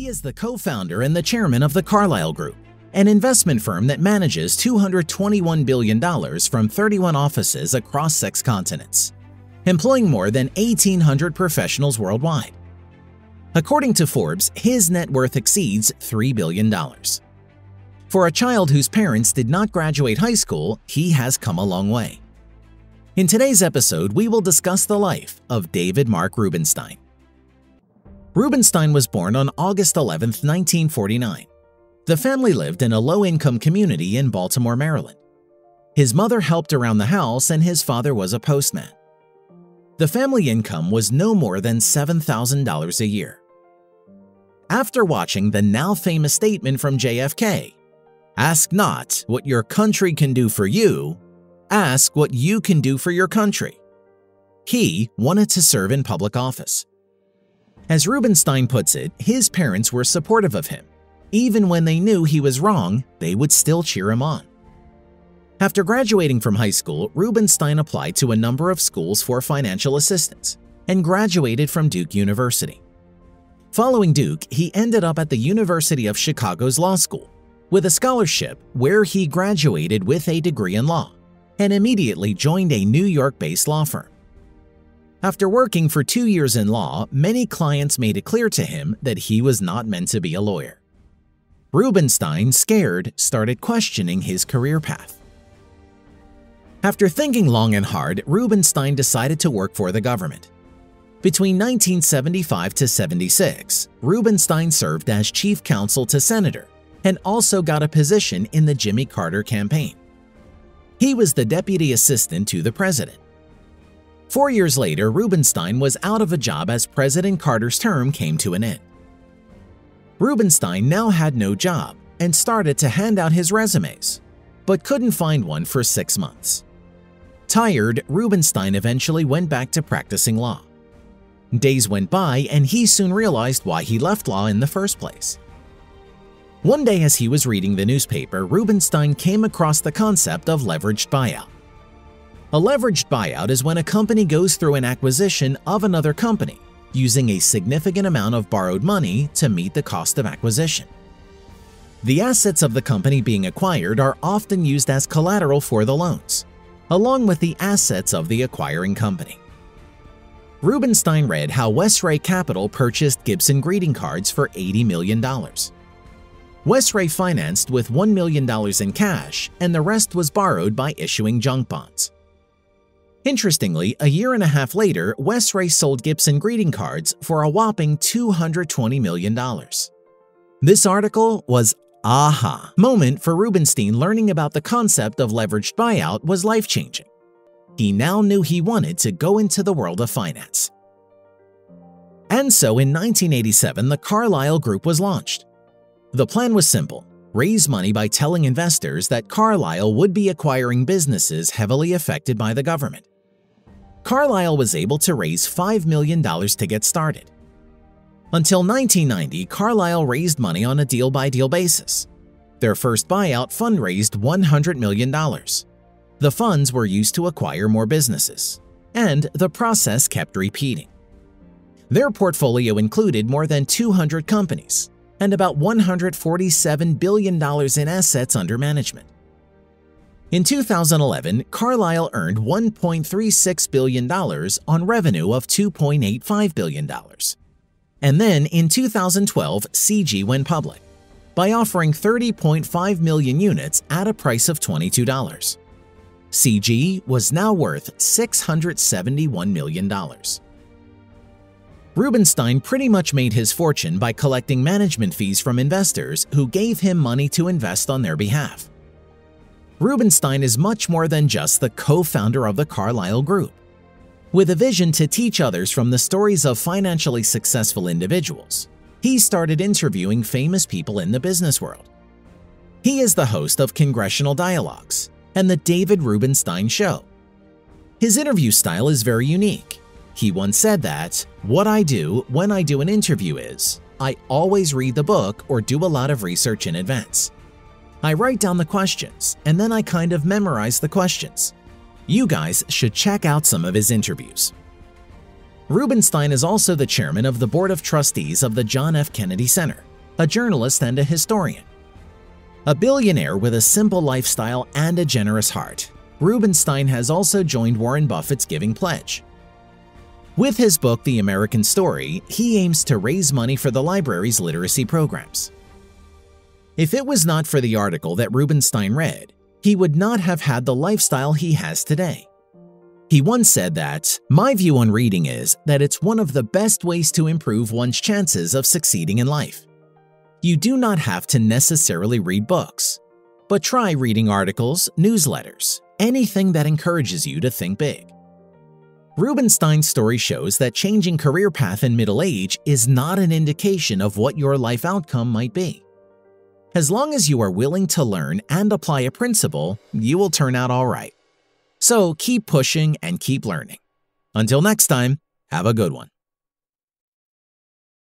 He is the co-founder and the chairman of the Carlyle Group, an investment firm that manages $221 billion from 31 offices across 6 continents, employing more than 1,800 professionals worldwide. According to Forbes, his net worth exceeds $3 billion. For a child whose parents did not graduate high school, he has come a long way. In today's episode, we will discuss the life of David Mark Rubenstein. Rubenstein was born on August 11, 1949. The family lived in a low-income community in Baltimore, Maryland. His mother helped around the house and his father was a postman. The family income was no more than $7,000 a year. After watching the now famous statement from JFK, "Ask not what your country can do for you, ask what you can do for your country," he wanted to serve in public office. As Rubenstein puts it, his parents were supportive of him. Even when they knew he was wrong, they would still cheer him on. After graduating from high school, Rubenstein applied to a number of schools for financial assistance and graduated from Duke University. Following Duke, he ended up at the University of Chicago's Law School with a scholarship where he graduated with a degree in law and immediately joined a New York-based law firm. After working for 2 years in law, many clients made it clear to him that he was not meant to be a lawyer. Rubenstein, scared, started questioning his career path. After thinking long and hard, Rubenstein decided to work for the government. Between 1975 to 76, Rubenstein served as chief counsel to senator and also got a position in the Jimmy Carter campaign. He was the deputy assistant to the president. 4 years later, Rubenstein was out of a job as President Carter's term came to an end. Rubenstein now had no job and started to hand out his resumes, but couldn't find one for 6 months. Tired, Rubenstein eventually went back to practicing law. Days went by and he soon realized why he left law in the first place. One day as he was reading the newspaper, Rubenstein came across the concept of leveraged buyout. A leveraged buyout is when a company goes through an acquisition of another company using a significant amount of borrowed money to meet the cost of acquisition. The assets of the company being acquired are often used as collateral for the loans, along with the assets of the acquiring company. Rubenstein read how Westray Capital purchased Gibson greeting cards for $80 million. Westray financed with $1 million in cash, and the rest was borrowed by issuing junk bonds. Interestingly, a year and a half later, Westray sold Gibson greeting cards for a whopping $220 million. This article was aha moment for Rubenstein. Learning about the concept of leveraged buyout was life-changing. He now knew he wanted to go into the world of finance. And so in 1987, the Carlyle Group was launched. The plan was simple: raise money by telling investors that Carlyle would be acquiring businesses heavily affected by the government. Carlyle was able to raise $5 million to get started. Until 1990, Carlyle raised money on a deal-by-deal basis. Their first buyout fundraised $100 million. The funds were used to acquire more businesses, and the process kept repeating. Their portfolio included more than 200 companies and about $147 billion in assets under management. In 2011, Carlyle earned $1.36 billion on revenue of $2.85 billion. And then in 2012, CG went public by offering 30.5 million units at a price of $22. CG was now worth $671 million. Rubenstein pretty much made his fortune by collecting management fees from investors who gave him money to invest on their behalf. Rubenstein is much more than just the co-founder of the Carlyle Group. With a vision to teach others from the stories of financially successful individuals, he started interviewing famous people in the business world. He is the host of Congressional Dialogues and the David Rubenstein Show. His interview style is very unique. He once said that, "What I do when I do an interview is, I always read the book or do a lot of research in advance. I write down the questions, and then I kind of memorize the questions." You guys should check out some of his interviews. Rubenstein is also the chairman of the Board of Trustees of the John F. Kennedy Center, a journalist, and a historian. A billionaire with a simple lifestyle and a generous heart, Rubenstein has also joined Warren Buffett's giving pledge. With his book, The American Story, he aims to raise money for the library's literacy programs. If it was not for the article that Rubenstein read, he would not have had the lifestyle he has today. He once said that, "My view on reading is that it's one of the best ways to improve one's chances of succeeding in life. You do not have to necessarily read books, but try reading articles, newsletters, anything that encourages you to think big." Rubenstein's story shows that changing career path in middle age is not an indication of what your life outcome might be. As long as you are willing to learn and apply a principle, you will turn out all right. So keep pushing and keep learning. Until next time, have a good one.